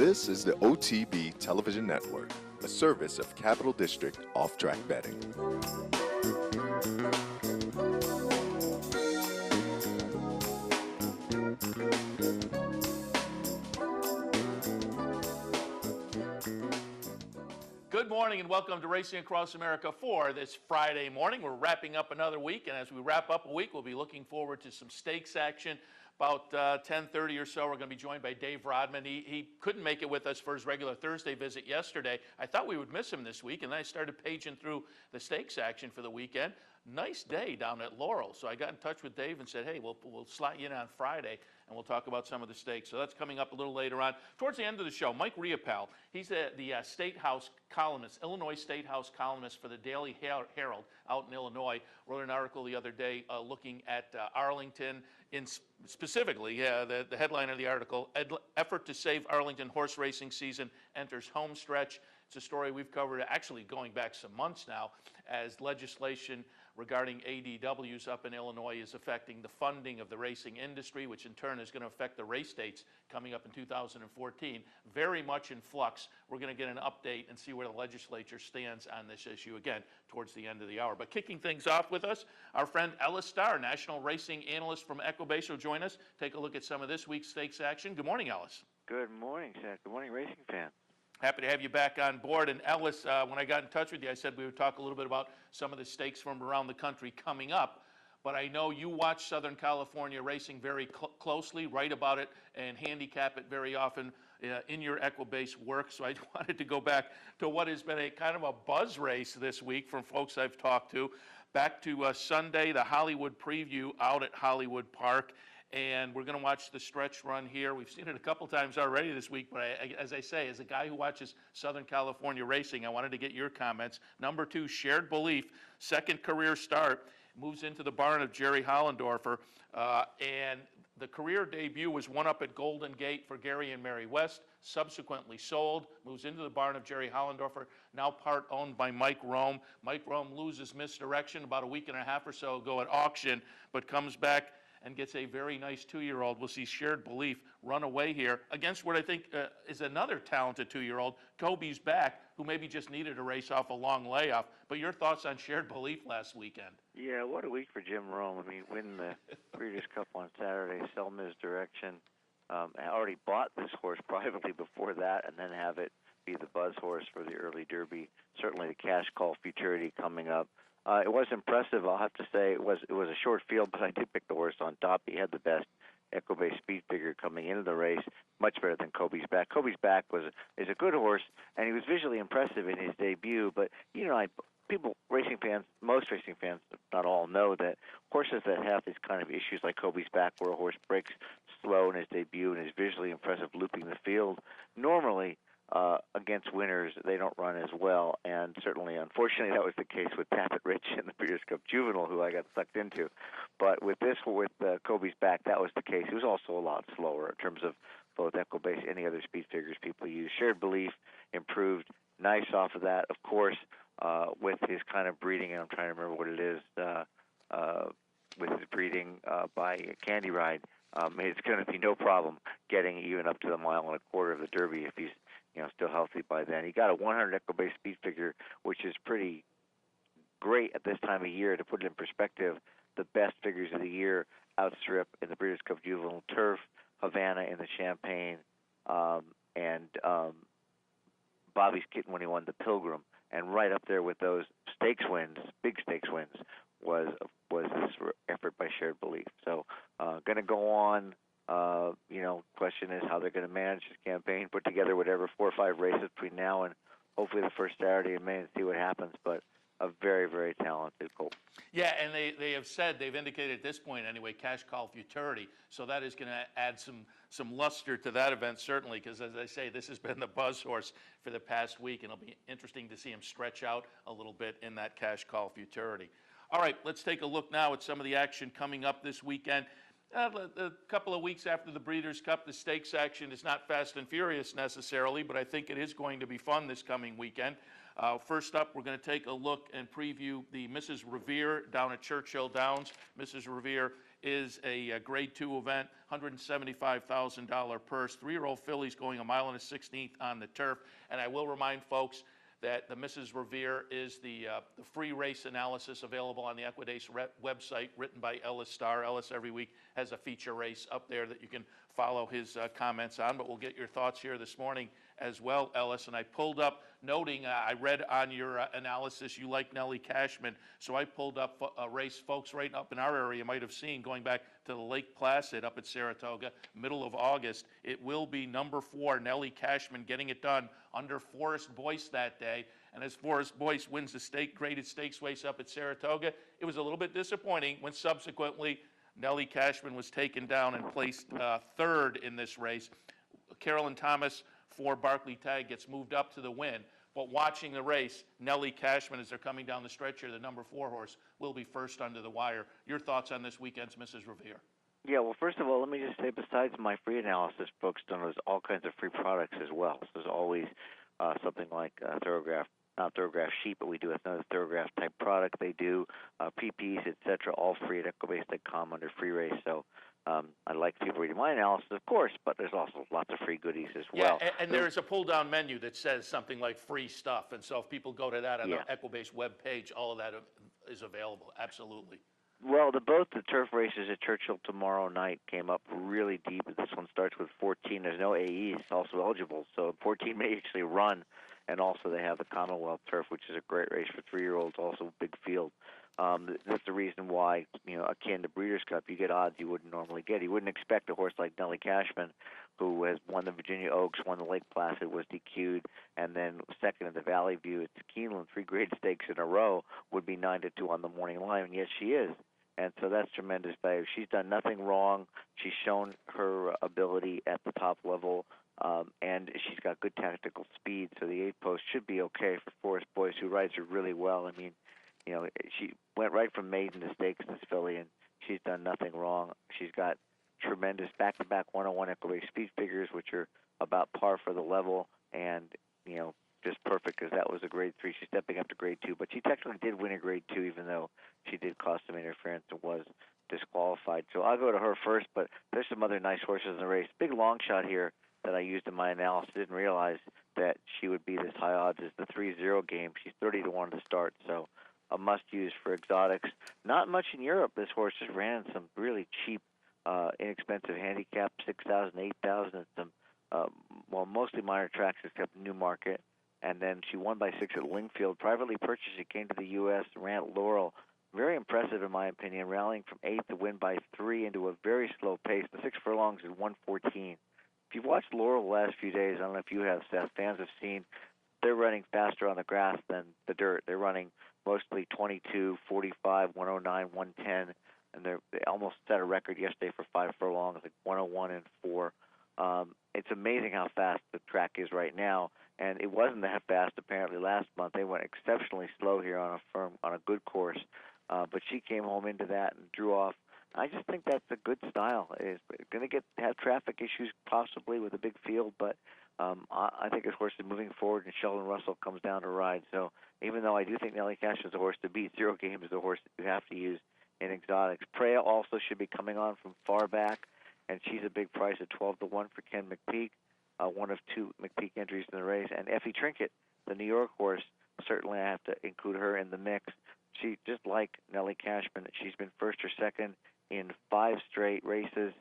This is the OTB Television Network, a service of Capital District Off-Track Betting. Good morning and welcome to Racing Across America for this Friday morning. We're wrapping up another week, and as we wrap up a week, we'll be looking forward to some stakes action. About 10:30 or so, we're going to be joined by Dave Rodman. He couldn't make it with us for his regular Thursday visit yesterday. I thought we would miss him this week, and then I started paging through the stakes action for the weekend. Nice day down at Laurel. So I got in touch with Dave and said, hey, we'll slot you in on Friday, and we'll talk about some of the stakes. So that's coming up a little later on. Towards the end of the show, Mike Riopel, he's the State House columnist, Illinois State House columnist for the Daily Herald out in Illinois. Wrote an article the other day looking at Arlington, specifically, the headline of the article, effort to save Arlington horse racing season enters home stretch. It's a story we've covered actually going back some months now, as legislation regarding ADWs up in Illinois is affecting the funding of the racing industry, which in turn is going to affect the race dates coming up in 2014. Very much in flux. We're going to get an update and see where the legislature stands on this issue again towards the end of the hour. But kicking things off with us, our friend Ellis Starr, national racing analyst from Equibase, will join us. Take a look at some of this week's stakes action. Good morning, Ellis. Good morning, Seth. Good morning, racing fans. Happy to have you back on board. And Ellis, when I got in touch with you, I said we would talk a little bit about some of the stakes from around the country coming up. But I know you watch Southern California racing very closely, write about it, and handicap it very often in your Equibase work. So I wanted to go back to what has been a kind of a buzz race this week from folks I've talked to. Back to Sunday, the Hollywood Preview out at Hollywood Park. And we're going to watch the stretch run here. We've seen it a couple times already this week, but as I say, as a guy who watches Southern California racing, I wanted to get your comments. Number 2, Shared Belief, second career start, moves into the barn of Jerry Hollendorfer, and the career debut was one up at Golden Gate for Gary and Mary West, subsequently sold, moves into the barn of Jerry Hollendorfer, now part owned by Mike Rome. Mike Rome loses Misdirection about a week and a half or so ago at auction, but comes back and gets a very nice 2-year-old. We'll see Shared Belief run away here against what I think is another talented 2-year-old, Kobe's Back, who maybe just needed to race off a long layoff. But your thoughts on Shared Belief last weekend? Yeah, what a week for Jim Rome. I mean, win the Breeders' Cup on Saturday, sell Misdirection. I already bought this horse privately before that, and then have it be the buzz horse for the early Derby. Certainly the Cash Call Futurity coming up. It was impressive, I'll have to say. It was a short field, but I did pick the horse on top. He had the best Equibase speed figure coming into the race, much better than Kobe's Back. Kobe's Back is a good horse, and he was visually impressive in his debut. But racing fans, most racing fans, not all, know that horses that have these kind of issues like Kobe's Back, where a horse breaks slow in his debut and is visually impressive looping the field, normally against winners, they don't run as well, and certainly, unfortunately, that was the case with Tapit Rich in the Breeders' Cup Juvenile, who I got sucked into. But with Kobe's Back, that was the case. He was also a lot slower in terms of both Equibase, any other speed figures people use. Shared Belief improved nice off of that, of course, with his kind of breeding, and I'm trying to remember what it is, with his breeding by Candy Ride. It's going to be no problem getting even up to the mile and a quarter of the Derby if he's still healthy by then. He got a 100 Equibase speed figure, which is pretty great at this time of year. To put it in perspective, the best figures of the year outstrip in the Breeders' Cup Juvenile Turf, Havana in the Champagne, and Bobby's Kitten when he won the Pilgrim. And right up there with those stakes wins, big stakes wins, was this effort by Shared Belief. So going to go on. Question is how they're going to manage this campaign, put together whatever 4 or 5 races between now and hopefully the first Saturday in May and see what happens. But a very, very talented colt. Yeah, and they have said, they've indicated at this point anyway, Cash Call Futurity. So that is going to add some luster to that event, certainly, because as I say, this has been the buzz horse for the past week, and it'll be interesting to see him stretch out a little bit in that Cash Call Futurity. All right, let's take a look now at some of the action coming up this weekend. A couple of weeks after the Breeders' Cup, the stakes action is not fast and furious necessarily, but I think it is going to be fun this coming weekend. First up, we're going to take a look and preview the Mrs. Revere down at Churchill Downs. Mrs. Revere is a Grade 2 event, $175,000 purse. 3-year-old fillies going 1 1/16 on the turf. And I will remind folks that the Mrs. Revere is the free race analysis available on the Equidace website, written by Ellis Starr. Ellis every week has a feature race up there that you can follow his comments on, but we'll get your thoughts here this morning as well, Ellis. And I pulled up, noting, I read on your analysis you like Nellie Cashman, so I pulled up a race folks right up in our area might have seen, going back to the Lake Placid up at Saratoga, middle of August. It will be number 4, Nellie Cashman, getting it done under Forrest Boyce that day. And as Forrest Boyce wins the graded stakes race up at Saratoga, it was a little bit disappointing when subsequently Nellie Cashman was taken down and placed 3rd in this race. Carolyn Thomas for Barclay Tagg gets moved up to the win. But watching the race, Nellie Cashman, as they're coming down the stretch here, the number 4 horse, will be first under the wire. Your thoughts on this weekend's Mrs. Revere? Yeah, well, first of all, let me just say, besides my free analysis, folks download all kinds of free products as well. So there's always something like Thoroughgraph, not Thoroughgraph sheet, but we do another Thoroughgraph type product. They do PPs, etc., all free at Equibase.com under free race. So I'd like people reading my analysis, of course, but there's also lots of free goodies as well. Yeah, and there's a pull-down menu that says something like free stuff. And so if people go to that on the Equibase web page, all of that is available. Absolutely. Well, both the turf races at Churchill tomorrow night came up really deep. This one starts with 14. There's no AEs also eligible, so 14 may actually run. And also they have the Commonwealth Turf, which is a great race for 3-year-olds, also a big field. That's the reason why, akin to Breeders' Cup, you get odds you wouldn't normally get. You wouldn't expect a horse like Nellie Cashman, who has won the Virginia Oaks, won the Lake Placid, was DQ'd, and then second in the Valley View at Keeneland, 3 grade stakes in a row, would be 9-2 on the morning line, and yet she is. And so that's tremendous value. She's done nothing wrong. She's shown her ability at the top level, and she's got good tactical speed. So the 8 post should be okay for Forrest Boyce, who rides her really well. I mean, she went right from maiden to stakes, this filly, and she's done nothing wrong. She's got tremendous back-to-back 101 Equibase speed figures, which are about par for the level, and just perfect because that was a grade 3. She's stepping up to grade 2, but she technically did win a grade 2, even though she did cause some interference and was disqualified. So I'll go to her first, but there's some other nice horses in the race. Big long shot here that I used in my analysis. Didn't realize that she would be this high odds is the 3-0 game. She's 30-1 to start, so a must-use for exotics. Not much in Europe. This horse just ran some really cheap, inexpensive handicap, 6,000, 8,000, and some, mostly minor tracks except Newmarket. And then she won by 6 at Lingfield. Privately purchased, she came to the U.S., ran at Laurel. Very impressive, in my opinion, rallying from 8th to win by 3 into a very slow pace. The 6 furlongs is 1:14. If you've watched Laurel the last few days, I don't know if you have, Seth, fans have seen, they're running faster on the grass than the dirt. They're running mostly 22, 45, 109, 110, and they almost set a record yesterday for 5 furlongs, like 101 and 4. It's amazing how fast the track is right now, and it wasn't that fast apparently last month. They went exceptionally slow here on a good course, but she came home into that and drew off. I just think that's a good style. It's going to have traffic issues possibly with a big field, but I think this horse is moving forward, and Sheldon Russell comes down to ride. So even though I do think Nellie Cashman is a horse to beat, 0 Game is a horse that you have to use in exotics. Preya also should be coming on from far back, and she's a big price at 12-1 for Ken McPeak, one of 2 McPeak entries in the race. And Effie Trinket, the New York horse, certainly I have to include her in the mix. She, just like Nellie Cashman, she's been first or second in 5 straight races,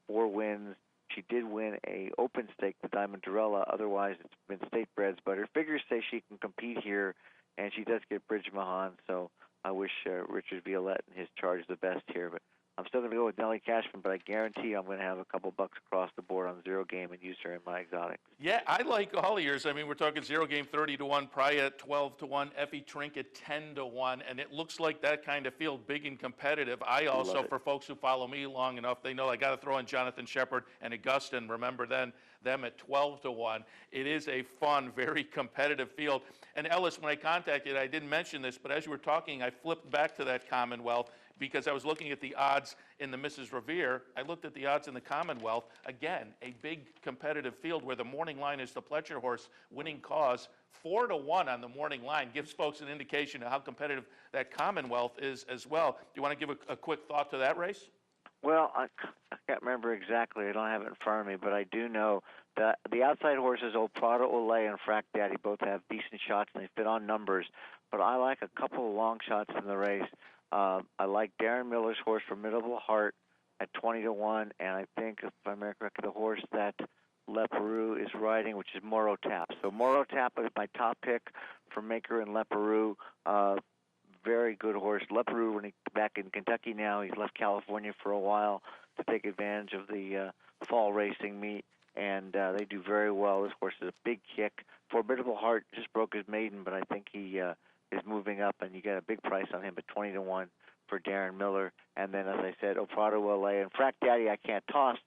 4 wins. She did win a open stake, the Diamond Dorella. Otherwise, it's been state breds. But her figures say she can compete here, and she does get Bridge Mahan. So I wish Richard Violette and his charge the best here. But I'm still going to go with Nellie Cashman, but I guarantee I'm going to have a couple bucks across the board on 0 Game and use her in my exotics. Yeah, I like all of yours. I mean, we're talking 0 Game 30-1, Preya 12-1, Effie Trinket 10-1, and it looks like that kind of field, big and competitive. I also, for folks who follow me long enough, they know I got to throw in Jonathan Shepard and Augustin. Remember them at 12-1. It is a fun, very competitive field. And Ellis, when I contacted you, I didn't mention this, but as you were talking, I flipped back to that Commonwealth because I was looking at the odds in the Mrs. Revere. I looked at the odds in the Commonwealth. Again, a big competitive field where the morning line is the Pletcher horse, Winning Cause. 4-1 on the morning line gives folks an indication of how competitive that Commonwealth is as well. Do you want to give a quick thought to that race? Well, I can't remember exactly. I don't have it in front of me, but I do know that the outside horses, Old Prado Olay and Frack Daddy, both have decent shots and they fit on numbers. But I like a couple of long shots in the race. I like Darren Miller's horse, Formidable Heart, at 20-1, and I think, if I remember correctly, the horse that Leparoux is riding, which is Moro Tap. So Moro Tap is my top pick for Maker and Leparoux. Very good horse. Leparoux, when he's back in Kentucky now, he's left California for a while to take advantage of the fall racing meet, and they do very well. This horse is a big kick. Formidable Heart just broke his maiden, but I think he is moving up, and you get a big price on him at 20-1 for Darren Miller. And then, as I said, Oprado LA and Frack Daddy I can't toss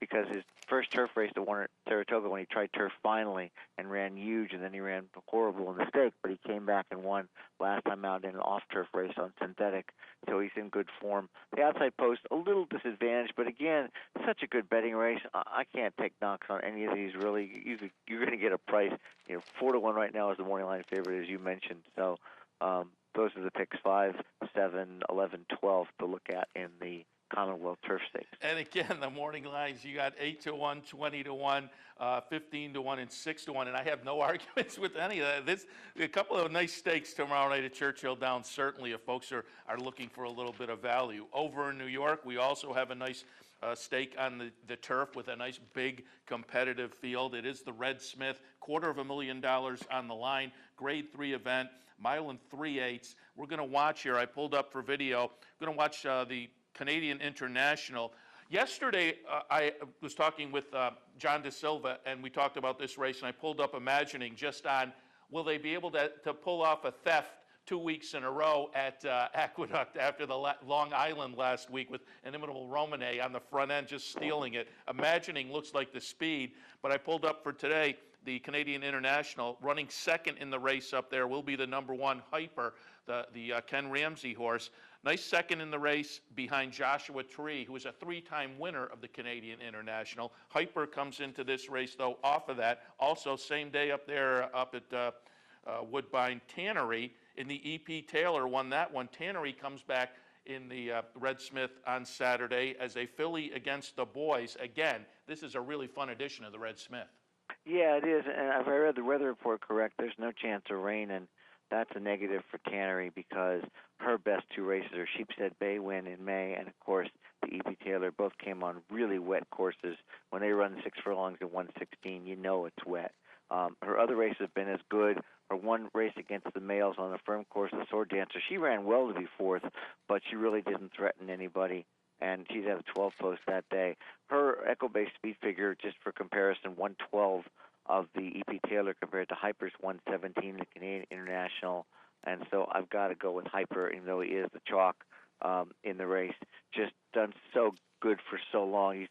because his first turf race that won at Saratoga when he tried turf finally and ran huge, and then he ran horrible in the stake, but he came back and won last time out in an off-turf race on synthetic, so he's in good form. The outside post, a little disadvantaged, but again, such a good betting race. I can't take knocks on any of these, really. You're going to get a price. 4-1 right now is the morning line favorite, as you mentioned, so those are the picks, 5, 7, 11, 12 to look at in the Commonwealth Turf Stakes. And again, the morning lines, you got 8-1, 20-1, 15-1, and 6-1, and I have no arguments with any of that. A couple of nice stakes tomorrow night at Churchill Downs, certainly, if folks are looking for a little bit of value. Over in New York, we also have a nice stake on the turf with a nice big competitive field. It is the Red Smith, $250,000 on the line, grade 3 event, mile and 3/8. We're going to watch here. I pulled up for video. We're going to watch the Canadian International. Yesterday, I was talking with John De Silva, and we talked about this race, and I pulled up Imagining just on, will they be able to pull off a theft 2 weeks in a row at Aqueduct after the Long Island last week with Inimitable Romane on the front end just stealing it. Imagining looks like the speed, but I pulled up for today the Canadian International. Running second in the race up there will be the number 1 Hyper, the Ken Ramsey horse. Nice second in the race behind Joshua Tree, who is a 3-time winner of the Canadian International. Hyper comes into this race, though, off of that. Also, same day up there up at Woodbine, Tannery in the E.P. Taylor won that one. Tannery comes back in the Red Smith on Saturday as a filly against the boys. Again, this is a really fun edition of the Red Smith. Yeah, it is. And if I read the weather report correct, there's no chance of rain, and that's a negative for Tannery because her best 2 races are Sheepshead Bay win in May and, of course, the E.P. Taylor. Both came on really wet courses. When they run 6 furlongs in 1:16, you know it's wet. Her other races have been as good. Her one race against the males on the firm course, the Sword Dancer, she ran well to be 4th, but she really didn't threaten anybody, and she'd have a 12 post that day. Her Echo-based speed figure, just for comparison, 112 of the E.P. Taylor compared to Hyper's 117, the Canadian International, and so I've got to go with Hyper, even though he is the chalk in the race. Just done so good for so long.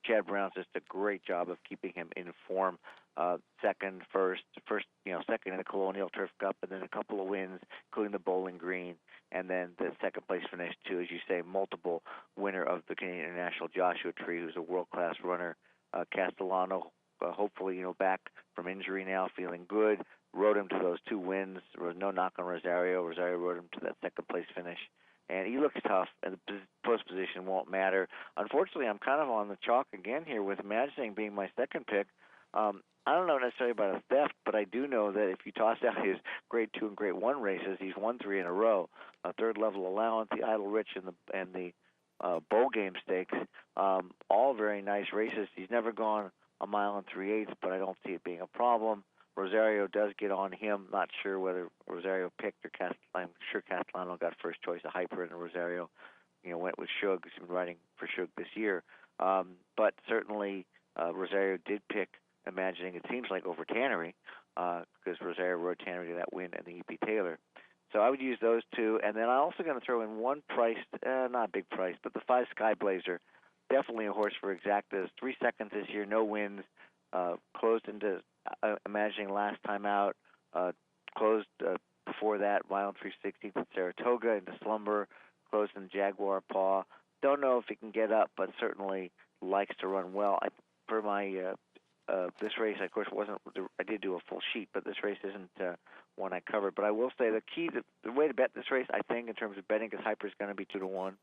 Chad Brown's just a great job of keeping him in form. Second, second in the Colonial Turf Cup, and then a couple of wins, including the Bowling Green, and then the second place finish too, as you say, multiple winner of the Canadian International, Joshua Tree, who's a world-class runner. Castellano, hopefully, back from injury now, feeling good. Rode him to those 2 wins. There was no knock on Rosario. Rosario rode him to that second place finish. And he looks tough, and the post position won't matter. Unfortunately, I'm kind of on the chalk again here with Imagining being my second pick. I don't know necessarily about a theft, but I do know that if you toss out his grade 2 and grade 1 races, he's won 3 in a row. A third level allowance, the Idle Rich, and the Bowl Game Stakes, all very nice races. He's never gone a mile and 3/8, but I don't see it being a problem. Rosario does get on him. Not sure whether Rosario picked or Castellano. I'm sure Castellano got first choice of Hyper, and Rosario, went with Shug. He's been riding for Shug this year. But certainly Rosario did pick Imagining, it seems like, over Tannery, because Rosario rode Tannery to that win and the E.P. Taylor. So I would use those 2. And then I'm also going to throw in one price, not a big price, but the 5 Sky Blazer. Definitely a horse for exactas. 3 seconds this year, no wins. Closed into Imagining last time out. Closed before that, mile 3/16 at Saratoga into slumber. Closed in Jaguar Paw. Don't know if he can get up, but certainly likes to run well. For my this race, of course, I did do a full sheet, but this race isn't one I covered. But I will say the way to bet this race, I think, in terms of betting, because Hyper is going to be 2-1,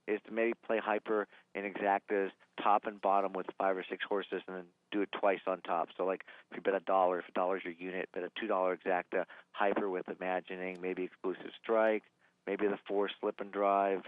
is to maybe play hyper in exactas, top and bottom with 5 or 6 horses, and then do it twice on top. So like if you bet $1, if $1 is your unit, bet a $2 exacta, hyper with Imagining, maybe Exclusive Strike, maybe the 4 Slip and Drive,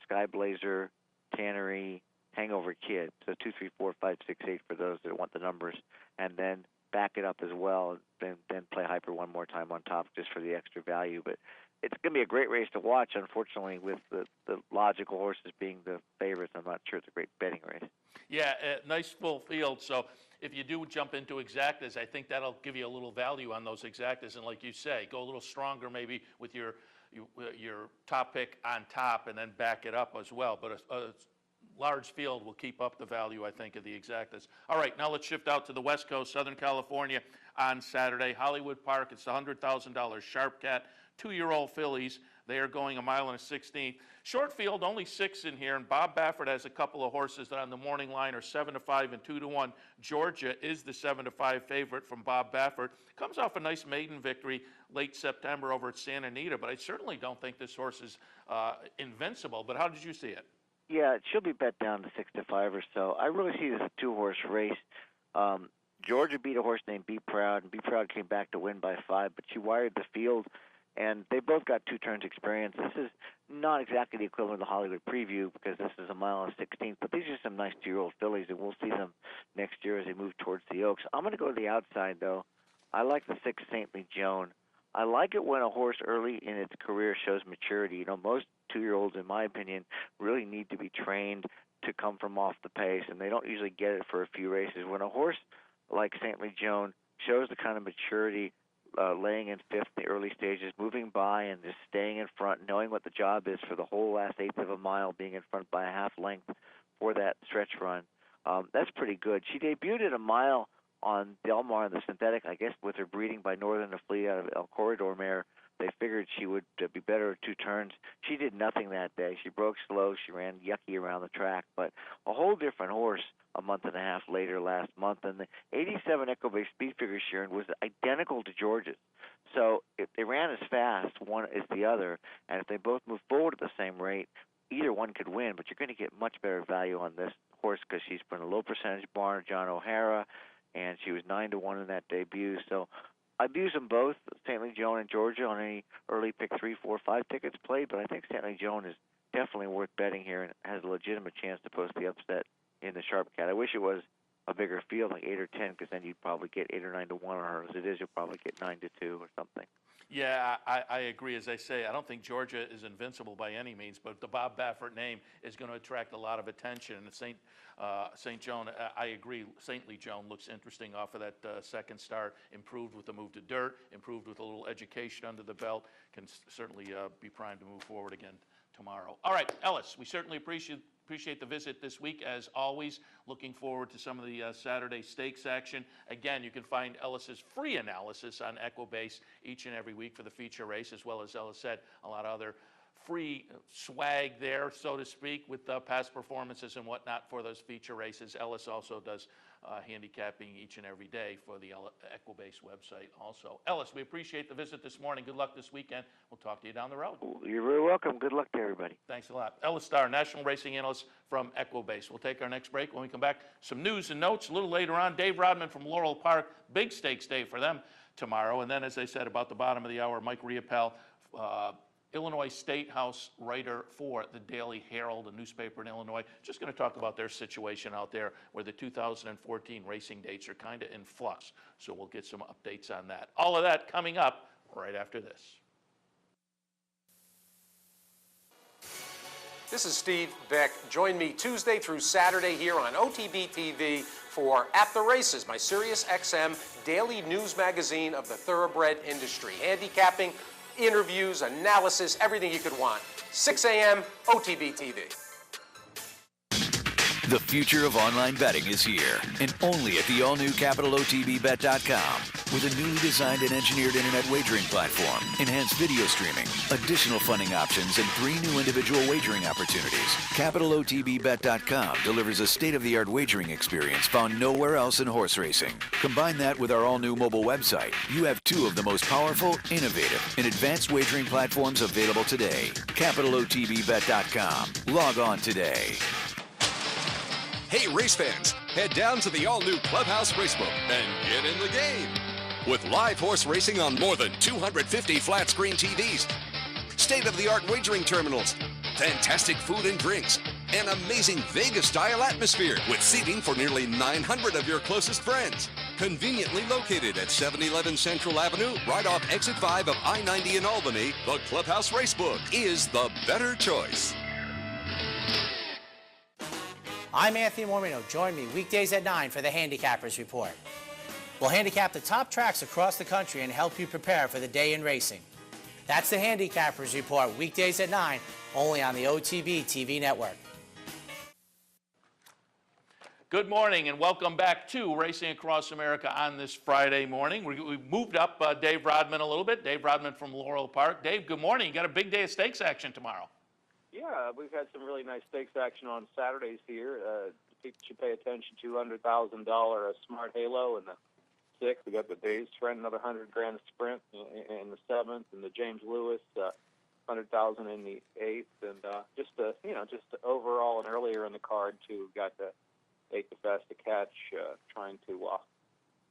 Sky Blazer, Tannery, Hangover Kid. So 2, 3, 4, 5, 6, 8 for those that want the numbers, and then back it up as well, then play hyper one more time on top just for the extra value. But it's going to be a great race to watch. Unfortunately, with the logical horses being the favorites, I'm not sure it's a great betting race. Yeah, nice full field. So if you do jump into exactas, I think that'll give you a little value on those exactas. And like you say, go a little stronger maybe with your top pick on top, and then back it up as well. But a large field will keep up the value, I think, of the exactas. All right, now let's shift out to the West Coast, Southern California on Saturday. Hollywood Park, it's the $100,000 Sharp Cat, 2-year-old fillies. They are going 1 1/16. Short field, only 6 in here, and Bob Baffert has a couple of horses that on the morning line are 7-5 and 2-1. Georgia is the 7-5 favorite from Bob Baffert. Comes off a nice maiden victory late September over at Santa Anita, but I certainly don't think this horse is invincible. But how did you see it? Yeah, it should be bet down to 6-5 or so. I really see this as a 2-horse race. Georgia beat a horse named Be Proud, and Be Proud came back to win by 5, but she wired the field, and they both got 2 turns experience. This is not exactly the equivalent of the Hollywood Preview because this is 1 1/16, but these are some nice 2-year-old fillies, and we'll see them next year as they move towards the Oaks. I'm going to go to the outside, though. I like the 6 Saintly Joan. I like it when a horse early in its career shows maturity. You know, most 2-year-olds, in my opinion, really need to be trained to come from off the pace, and they don't usually get it for a few races. When a horse like Saintly Joan shows the kind of maturity, laying in 5th in the early stages, moving by and just staying in front, knowing what the job is for the whole last 1/8 of a mile, being in front by a half length for that stretch run, that's pretty good. She debuted at 1 mile on Del Mar in the synthetic, I guess with her breeding by Northern to Fleet out of El Corredor mare. They figured she would be better at 2 turns. She did nothing that day. She broke slow. She ran yucky around the track, but a whole different horse a month and a half later last month. And the 87 Equibase Speed Figure Sheeran was identical to George's. So if they ran as fast, one as the other, and if they both move forward at the same rate, either one could win, but you're going to get much better value on this horse because she's been a low percentage barn, John O'Hara, and she was 9-1 in that debut. So I'd use them both, Saintly Joan and Georgia, on any early pick 3, 4, 5 tickets played, but I think Saintly Joan is definitely worth betting here and has a legitimate chance to post the upset in the Sharp Cat. I wish it was a bigger field, like 8 or 10, because then you'd probably get 8 or 9-1 on her. As it is, you'll probably get 9-2 or something. Yeah, I agree. As I say, I don't think Georgia is invincible by any means, but the Bob Baffert name is going to attract a lot of attention. And St. Joan, I agree. Saintly Joan looks interesting off of that second start. Improved with the move to dirt, improved with a little education under the belt. Can certainly be primed to move forward again tomorrow. All right, Ellis, we certainly appreciate the visit this week, as always. Looking forward to some of the Saturday stakes action. Again, you can find Ellis's free analysis on Equibase each and every week for the feature race, as well as Ellis said, a lot of other free swag there, so to speak, with past performances and whatnot for those feature races. Ellis also does handicapping each and every day for the Equibase website also. Ellis, we appreciate the visit this morning. Good luck this weekend. We'll talk to you down the road. You're very welcome. Good luck to everybody. Thanks a lot. Ellis Starr, National Racing Analyst from Equibase. We'll take our next break. When we come back, some news and notes. A little later on, Dave Rodman from Laurel Park. Big stakes day for them tomorrow. And then, as I said, about the bottom of the hour, Mike Riopel, Illinois State House writer for the Daily Herald, a newspaper in Illinois. Just going to talk about their situation out there where the 2014 racing dates are kind of in flux. So we'll get some updates on that. All of that coming up right after this. This is Steve Beck. Join me Tuesday through Saturday here on OTB TV for At the Races, my Sirius XM daily news magazine of the thoroughbred industry. Handicapping, interviews, analysis, everything you could want. 6 a.m. OTB TV. The future of online betting is here, and only at the all-new CapitalOTBBet.com. With a newly designed and engineered internet wagering platform, enhanced video streaming, additional funding options, and 3 new individual wagering opportunities, CapitalOTBBet.com delivers a state-of-the-art wagering experience found nowhere else in horse racing. Combine that with our all-new mobile website. You have 2 of the most powerful, innovative, and advanced wagering platforms available today. CapitalOTBBet.com. Log on today. Hey, race fans, head down to the all-new Clubhouse Racebook and get in the game. With live horse racing on more than 250 flat-screen TVs, state-of-the-art wagering terminals, fantastic food and drinks, an amazing Vegas-style atmosphere with seating for nearly 900 of your closest friends. Conveniently located at 711 Central Avenue, right off Exit 5 of I-90 in Albany, the Clubhouse Racebook is the better choice. I'm Anthony Mormino. Join me weekdays at 9 for the Handicappers Report. We'll handicap the top tracks across the country and help you prepare for the day in racing. That's the Handicappers Report, weekdays at 9, only on the OTB TV network. Good morning and welcome back to Racing Across America on this Friday morning. We moved up Dave Rodman a little bit. Dave Rodman from Laurel Park. Dave, good morning. You got a big day of stakes action tomorrow. Yeah, we've had some really nice stakes action on Saturdays here. People should pay attention to $100,000 Smart Halo in the 6th. We got the Days Friend, another $100,000 Sprint in the 7th, and the James Lewis $100,000 in the 8th, and just overall and earlier in the card too. Got the 8 to Fast to Catch, trying to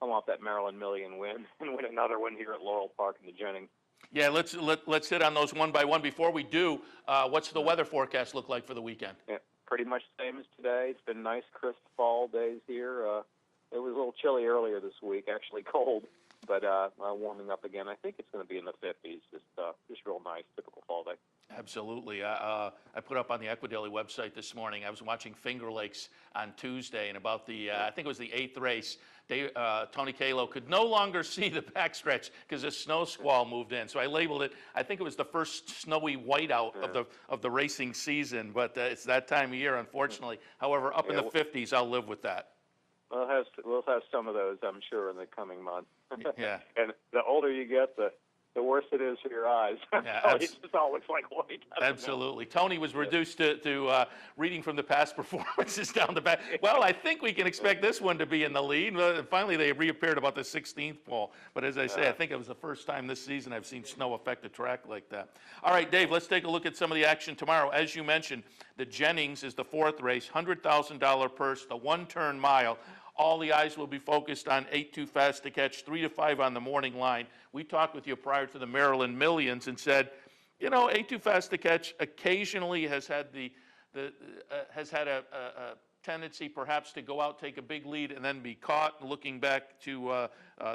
come off that Maryland Million win and win another one here at Laurel Park in the Jennings. Yeah, let's hit on those one by one. Before we do, what's the weather forecast look like for the weekend? Yeah, pretty much the same as today. It's been nice, crisp fall days here. It was a little chilly earlier this week, actually cold, but warming up again. I think it's going to be in the 50s. Just real nice, typical fall day. Absolutely. I put up on the Equidaily website this morning. I was watching Finger Lakes on Tuesday, and about the I think it was the 8th race. Tony Kalo could no longer see the backstretch because a snow squall moved in. So I labeled it. I think it was the first snowy whiteout of the racing season. But it's that time of year, unfortunately. However, up in the 50s, I'll live with that. We'll have some of those, I'm sure, in the coming months. Yeah. And the older you get, the worse it is for your eyes. Yeah, it just all looks like white. Absolutely. Tony was reduced to reading from the past performances down the back. Well, I think we can expect this one to be in the lead. Finally, they reappeared about the 16th pole. But as I say, I think it was the first time this season I've seen snow affect a track like that. All right, Dave, let's take a look at some of the action tomorrow. As you mentioned, the Jennings is the 4th race, $100,000 purse, the 1-turn mile. All the eyes will be focused on 8 Too Fast to Catch, 3 to 5 on the morning line. We talked with you prior to the Maryland Millions and said, 8 Too Fast to Catch occasionally has had a tendency perhaps to go out, take a big lead, and then be caught. Looking back to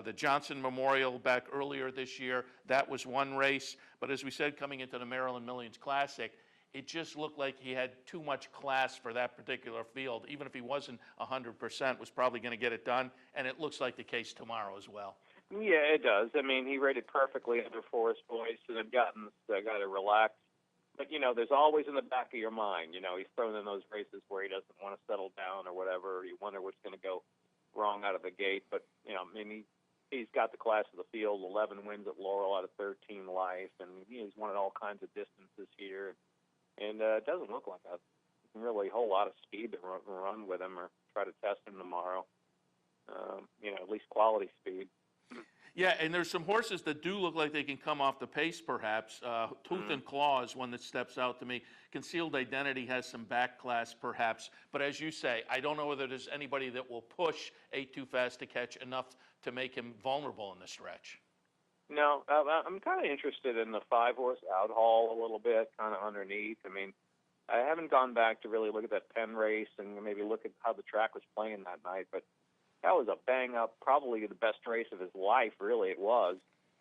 the Johnson Memorial back earlier this year, that was one race. But as we said, coming into the Maryland Millions Classic, it just looked like he had too much class for that particular field. Even if he wasn't 100%, was probably going to get it done, and it looks like the case tomorrow as well. Yeah, it does. I mean, he rated perfectly under Forest Boyce and had got to relax. But, there's always in the back of your mind, he's thrown in those races where he doesn't want to settle down or whatever. You wonder what's going to go wrong out of the gate. But, he's got the class of the field, 11 wins at Laurel out of 13 life, and he's won at all kinds of distances here. And it doesn't look like a really whole lot of speed to run with him or try to test him tomorrow. At least quality speed. Yeah, and there's some horses that do look like they can come off the pace, perhaps. Tooth and Claw is one that steps out to me. Concealed Identity has some back class, perhaps. But as you say, I don't know whether there's anybody that will push 8 Too Fast to Catch enough to make him vulnerable in the stretch. No, I'm kind of interested in the 5-horse Outhaul a little bit, kind of underneath. I mean, I haven't gone back to really look at that Penn race and maybe look at how the track was playing that night, but that was a bang-up, probably the best race of his life, really it was.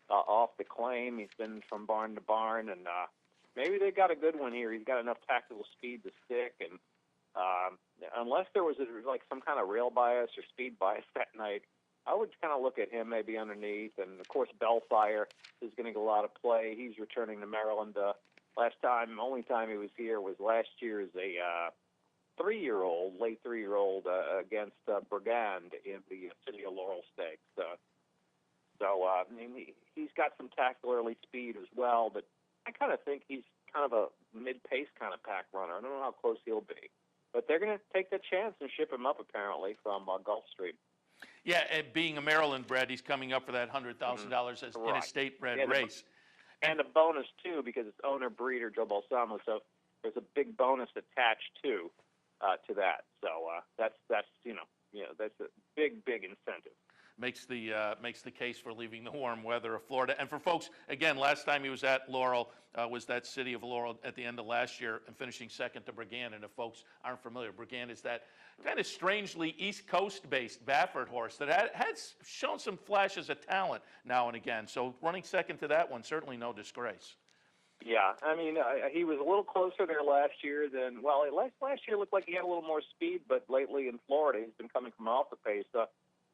Off the claim, he's been from barn to barn, and maybe they got a good one here. He's got enough tactical speed to stick, and unless there was some kind of rail bias or speed bias that night, I would kind of look at him maybe underneath. And, of course, Bellfire is going to get a lot of play. He's returning to Maryland. Only time he was here was last year as a 3-year-old, late 3-year-old, against Brigand in the City of Laurel Stakes. I mean, he's got some tactical early speed as well, but I kind of think he's kind of a mid-pace kind of pack runner. I don't know how close he'll be. But they're going to take the chance and ship him up, apparently, from Gulfstream. Yeah, and being a Maryland bred, he's coming up for that $100,000 as in a state bred race. And a bonus, too, because it's owner-breeder Joe Balsamo, so there's a big bonus attached, to that. So that's a big incentive. Makes the case for leaving the warm weather of Florida. And for folks, again, last time he was at Laurel was that City of Laurel at the end of last year and finishing second to Brigand. And if folks aren't familiar, Brigand is that kind of strangely East Coast-based Baffert horse that has shown some flashes of talent now and again. So running second to that one, certainly no disgrace. Yeah, I mean, he was a little closer there last year than, well, last year looked like he had a little more speed, but lately in Florida he's been coming from off the pace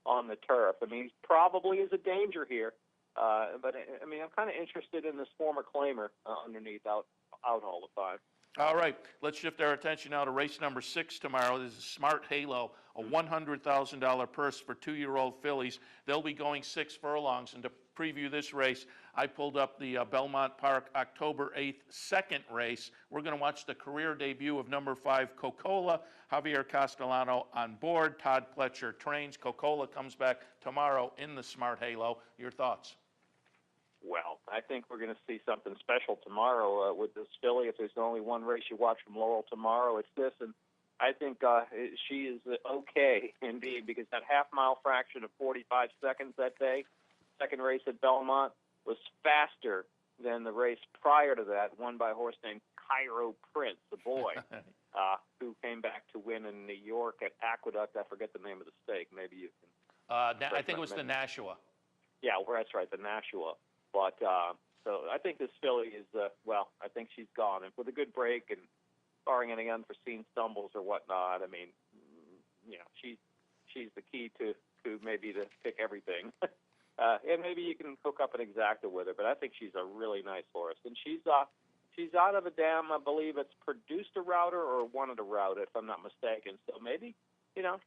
on the turf. I mean, he probably is a danger here, but I mean, I'm kind of interested in this former claimer underneath out all the 5. All right, let's shift our attention now to race number 6 tomorrow. This is Smart Halo, a $100,000 purse for 2-year-old fillies. They'll be going 6 furlongs, and to preview this race, I pulled up the Belmont Park October 8th second race. We're going to watch the career debut of number 5, Coca-Cola. Javier Castellano on board. Todd Pletcher trains. Coca-Cola comes back tomorrow in the Smart Halo. Your thoughts? Well, I think we're going to see something special tomorrow with this filly. If there's only one race you watch from Laurel tomorrow, it's this. And I think she is okay, indeed, because that half-mile fraction of 45 seconds that day, second race at Belmont, was faster than the race prior to that, won by a horse named Cairo Prince, the boy, who came back to win in New York at Aqueduct. I forget the name of the stake. Maybe you can. I think it was the Nashua. Yeah, well, that's right, the Nashua. But so I think this filly is, I think she's gone. And with a good break and barring any unforeseen stumbles or whatnot, I mean, she's the key to maybe to pick everything. And maybe you can hook up an exacta with her, but I think she's a really nice horse. And she's out of a dam, I believe it's produced a router or wanted a router, if I'm not mistaken. So maybe,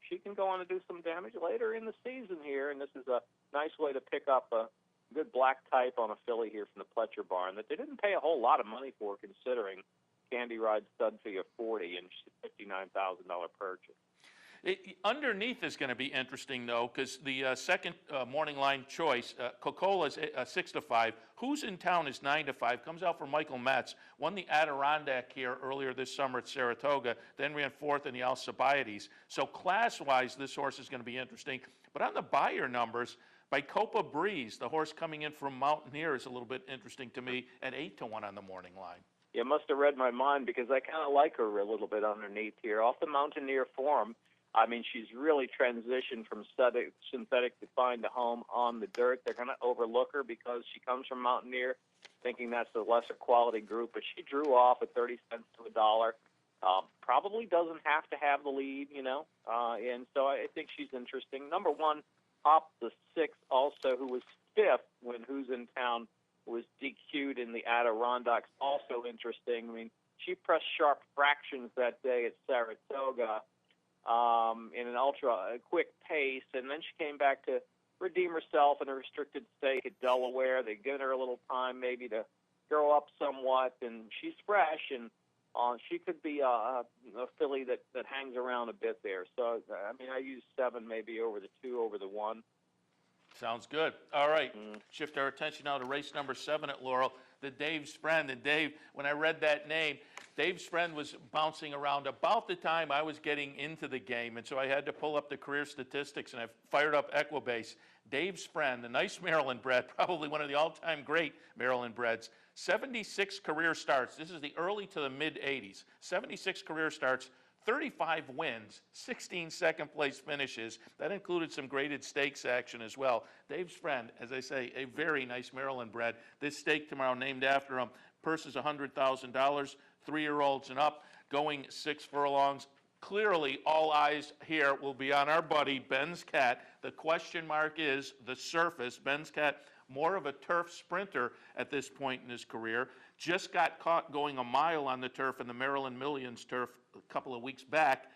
she can go on to do some damage later in the season here, and this is a nice way to pick up a good black type on a filly here from the Pletcher barn that they didn't pay a whole lot of money for, considering Candy Ride stud fee of $40 and $59,000 purchase. Underneath is going to be interesting, though, because the second morning line choice, Coca-Cola is 6-5. Who's in Town is 9-5. Comes out for Michael Metz. Won the Adirondack here earlier this summer at Saratoga. Then ran fourth in the Alcibiades. So class-wise, this horse is going to be interesting. But on the buyer numbers, by Copa Breeze, the horse coming in from Mountaineer, is a little bit interesting to me at 8-1 on the morning line. You must have read my mind because I kind of like her a little bit underneath here. Off the Mountaineer form, I mean, she's really transitioned from synthetic to find a home on the dirt. They're going to overlook her because she comes from Mountaineer, thinking that's a lesser quality group. But she drew off at 30 cents to a dollar. Probably doesn't have to have the lead, and so I think she's interesting. Number 1, Hop the 6th, also, who was 5th when Who's in Town was DQ'd in the Adirondacks, also interesting. I mean, she pressed sharp fractions that day at Saratoga in an ultra-quick pace, and then she came back to redeem herself in a restricted stake at Delaware. They've given her a little time maybe to grow up somewhat, and she's fresh, and she could be a filly that hangs around a bit there. So, I mean, I use 7 maybe over the 2, over the 1. Sounds good. All right. Shift our attention now to race number 7 at Laurel, the Dave's Friend. And Dave, when I read that name, Dave's Friend was bouncing around about the time I was getting into the game. And so I had to pull up the career statistics, and I fired up Equibase. Dave's Friend, a nice Maryland bred, probably one of the all-time great Maryland breds. 76 career starts. This is the early to the mid-'80s. 76 career starts, 35 wins, 16 second-place finishes. That included some graded stakes action as well. Dave's Friend, as I say, a very nice Maryland bred. This stake tomorrow named after him. Purse is $100,000, 3-year-olds and up, going 6 furlongs. Clearly, all eyes here will be on our buddy, Ben's Cat. The question mark is the surface. Ben's Cat, more of a turf sprinter at this point in his career, just got caught going a mile on the turf in the Maryland Millions turf a couple of weeks back.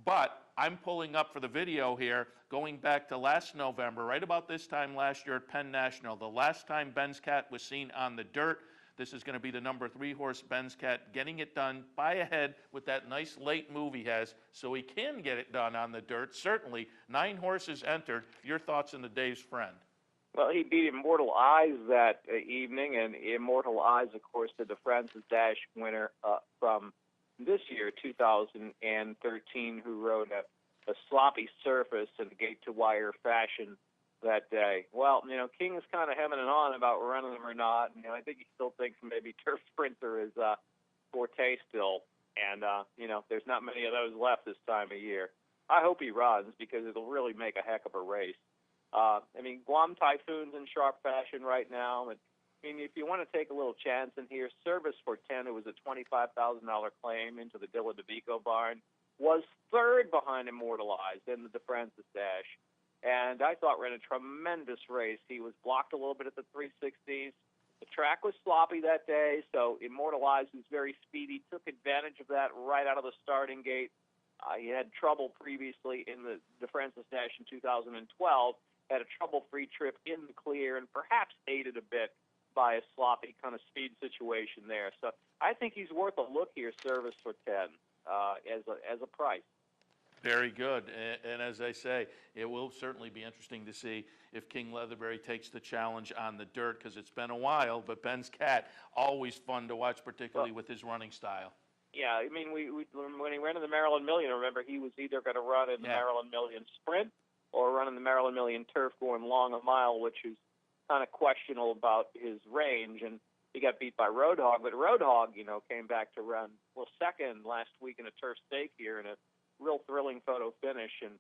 But I'm pulling up for the video here, going back to last November, right about this time last year at Penn National. The last time Ben's Cat was seen on the dirt. This is going to be the number 3 horse, Ben's Cat, getting it done by a head with that nice late move he has, so he can get it done on the dirt. Certainly, 9 horses entered. Your thoughts on the day's friend? Well, he beat Immortal Eyes that evening, and Immortal Eyes, of course, the Francis Dash winner from this year, 2013, who rode a sloppy surface in a gate-to-wire fashion that day. Well, King is kind of hemming and on about running them or not. I think he still thinks maybe Turf Sprinter is forte still, and there's not many of those left this time of year. I hope he runs because it'll really make a heck of a race. Guam Typhoon's in sharp fashion right now. If you want to take a little chance in here, Service for 10, who was a $25,000 claim into the Dilla DeVico barn, was third behind Immortalized in the DeFrancis Dash. And I thought ran a tremendous race. He was blocked a little bit at the 360s. The track was sloppy that day, so Immortalized, who's very speedy, took advantage of that right out of the starting gate. He had trouble previously in the DeFrancis Dash in 2012, had a trouble-free trip in the clear, and perhaps aided a bit by a sloppy kind of speed situation there. So I think he's worth a look here, Service for 10, as a price. Very good. And as I say, it will certainly be interesting to see if King Leatherbury takes the challenge on the dirt, because it's been a while, but Ben's Cat, always fun to watch, particularly with his running style. Yeah, when he ran in the Maryland Million, remember, he was either going to run in the Maryland Million Sprint or run in the Maryland Million Turf going long a mile, which is kind of questionable about his range, and he got beat by Roadhog. But Roadhog, came back to run, second last week in a turf stake here in a real thrilling photo finish, and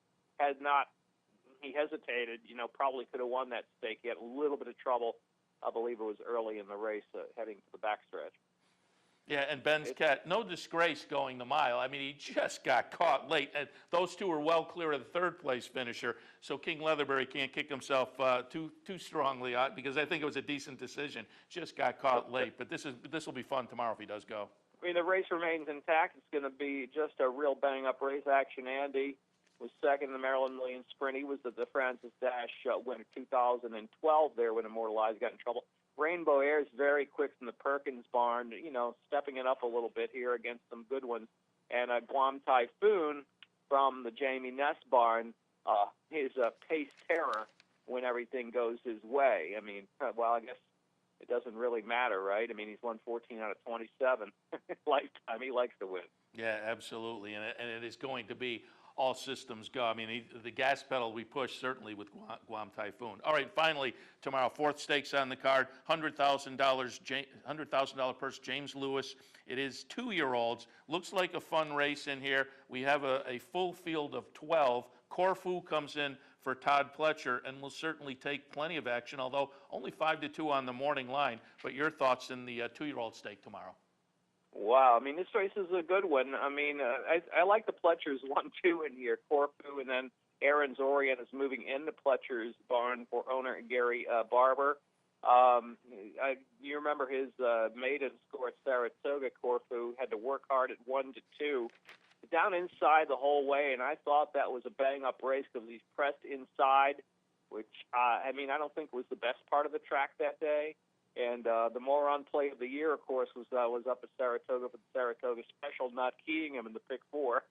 he hesitated, probably could have won that stake. He had a little bit of trouble. I believe it was early in the race heading to the backstretch. Yeah, and Ben's Cat, no disgrace going the mile. He just got caught late. And those two are well clear of the third-place finisher, so King Leatherbury can't kick himself too strongly out, because I think it was a decent decision. Just got caught late. But this will be fun tomorrow if he does go. The race remains intact. It's going to be just a real bang-up race. Action Andy was second in the Maryland Million Sprint. He was the DeFrancis Dash winner 2012 there when Immortalized got in trouble. Rainbow Air is very quick from the Perkins barn, stepping it up a little bit here against some good ones. And Guam Typhoon from the Jamie Ness barn, his pace terror when everything goes his way. I guess it doesn't really matter, right? He's won 14 out of 27 lifetime. He likes to win. Yeah, absolutely. And it is going to be all systems go. The gas pedal we push certainly with Guam Typhoon. All right, finally, tomorrow, 4th stakes on the card, $100,000 purse, James Lewis. It is 2-year-olds. Looks like a fun race in here. We have a full field of 12. Corfu comes in for Todd Pletcher and will certainly take plenty of action, although only 5-2 on the morning line. But your thoughts in the 2-year-old stake tomorrow? Wow, this race is a good one. I like the Pletchers 1-2 in here, Corfu, and then Aaron's Orient is moving into Pletcher's barn for owner Gary Barber. You remember his maiden score at Saratoga. Corfu had to work hard at 1-2, down inside the whole way, and I thought that was a bang-up race because he's pressed inside, which I don't think was the best part of the track that day. And the moron play of the year, of course, was up at Saratoga for the Saratoga Special, not keying him in the pick 4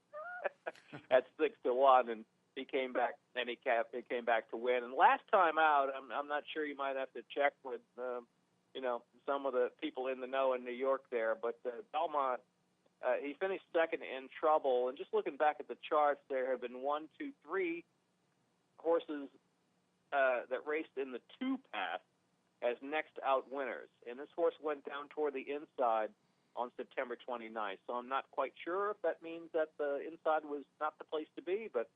at 6-1, and he came back. And he came back to win. And last time out, I'm not sure. You might have to check with some of the people in the know in New York there, but Belmont. He finished second in trouble. And just looking back at the charts, there have been 1, 2, 3 horses that raced in the 2 path as next out winners. And this horse went down toward the inside on September 29th. So I'm not quite sure if that means that the inside was not the place to be, but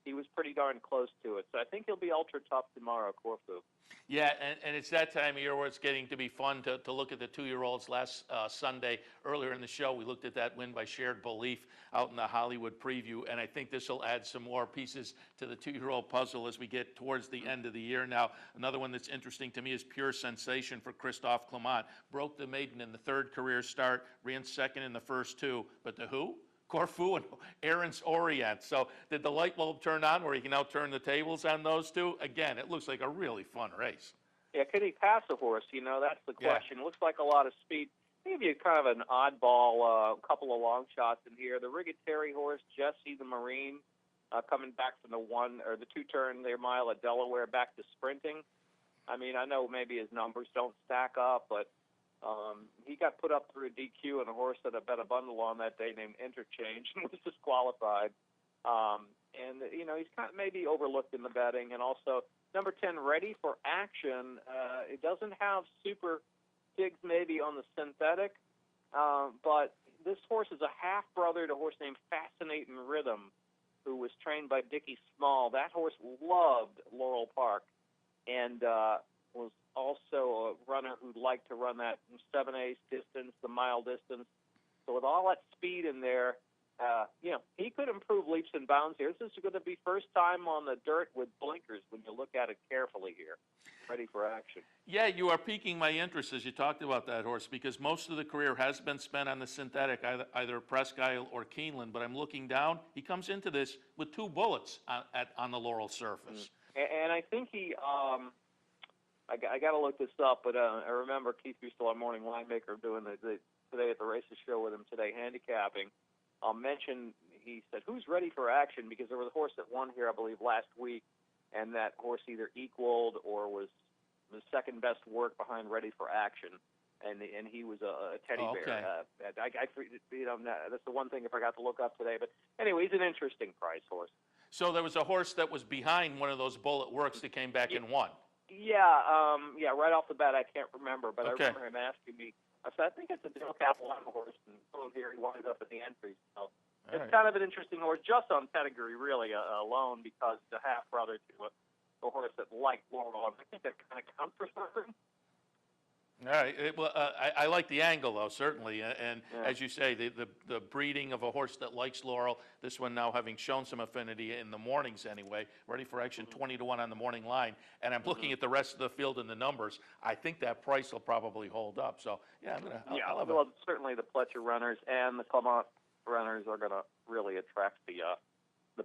he was pretty darn close to it. So I think he'll be ultra tough tomorrow, Corfu. Yeah, and it's that time of year where it's getting to be fun to look at the 2-year-olds. Last Sunday, earlier in the show, we looked at that win by Shared Belief out in the Hollywood preview, and I think this will add some more pieces to the 2-year-old puzzle as we get towards the end of the year. Now, another one that's interesting to me is Pure Sensation for Christophe Clement. Broke the maiden in the 3rd career start, ran second in the first 2, but the who? Corfu and Aaron's Orient. So did the light bulb turn on where you can now turn the tables on those two? Again, it looks like a really fun race. Yeah, could he pass a horse? That's the Yeah. question. Looks like a lot of speed. Maybe a kind of an oddball couple of long shots in here. The Rigateri horse, Jesse the Marine, coming back from the two-turn their mile at Delaware back to sprinting. I know maybe his numbers don't stack up, but he got put up through a DQ and a horse that I bet a bundle on that day named Interchange and was disqualified. He's kind of maybe overlooked in the betting. And also, number 10, Ready for Action. It doesn't have super digs maybe on the synthetic, but this horse is a half-brother to a horse named Fascinating Rhythm, who was trained by Dickie Small. That horse loved Laurel Park and was also a runner who liked to run that 7/8 distance, the mile distance. So with all that speed in there, he could improve leaps and bounds here. This is going to be first time on the dirt with blinkers when you look at it carefully here. Ready for Action. Yeah, you are piquing my interest as you talked about that horse, because most of the career has been spent on the synthetic, either Presque Isle or Keeneland. But I'm looking down. He comes into this with 2 bullets on the Laurel surface. And I think he, I got to look this up, but I remember Keith Bristol, our morning winemaker, doing the Today at the Races show with him today, handicapping. Mentioned, he said, who's ready for action? Because there was a horse that won here, I believe, last week, and that horse either equaled or was the second best work behind Ready for Action, and he was a teddy bear. That's the one thing I forgot to look up today. But anyway, he's an interesting price horse. So there was a horse that was behind one of those bullet works that came back and won. Yeah, right off the bat, I can't remember, but Okay. I remember him asking me. I said, I think it's a Dale Capilano horse, and here he winds up in the entry. So it's kind of an interesting horse, just on pedigree, really, alone, because the half-brother to a horse that liked Laurel. I think that kind of counts for something. All right. I like the angle, though, certainly. And as you say, the breeding of a horse that likes Laurel, this one now having shown some affinity in the mornings anyway, Ready for Action 20-1 on the morning line. And I'm looking at the rest of the field and the numbers. I think that price will probably hold up. So, yeah, Well, certainly the Pletcher runners and the Clement runners are going to really attract the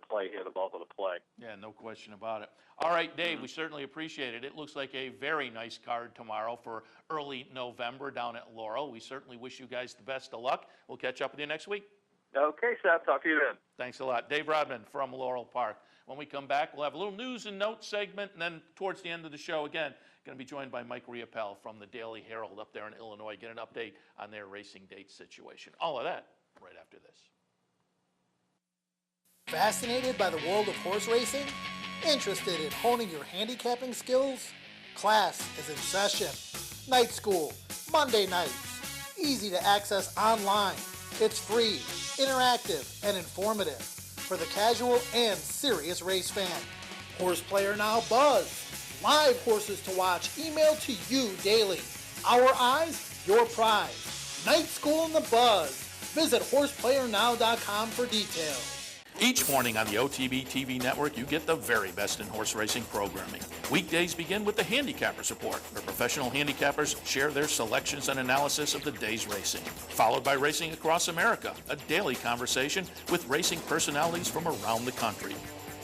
play here, the bulk of the play. Yeah, no question about it. All right, Dave, we certainly appreciate it. It looks like a very nice card tomorrow for early November down at Laurel. We certainly wish you guys the best of luck. We'll catch up with you next week. Okay, Seth. Talk to you then. Thanks a lot. Dave Rodman from Laurel Park. When we come back, we'll have a little news and notes segment, and then towards the end of the show, again, going to be joined by Mike Riopel from the Daily Herald up there in Illinois, get an update on their racing date situation. All of that right after this. Fascinated by the world of horse racing? Interested in honing your handicapping skills? Class is in session. Night school, Monday nights. Easy to access online. It's free, interactive, and informative for the casual and serious race fan. Horse Player Now Buzz. Live horses to watch emailed to you daily. Our eyes, your prize. Night School in the Buzz. Visit horseplayernow.com for details. Each morning on the OTB TV network, you get the very best in horse racing programming. Weekdays begin with the Handicappers Report, where professional handicappers share their selections and analysis of the day's racing. Followed by Racing Across America, a daily conversation with racing personalities from around the country.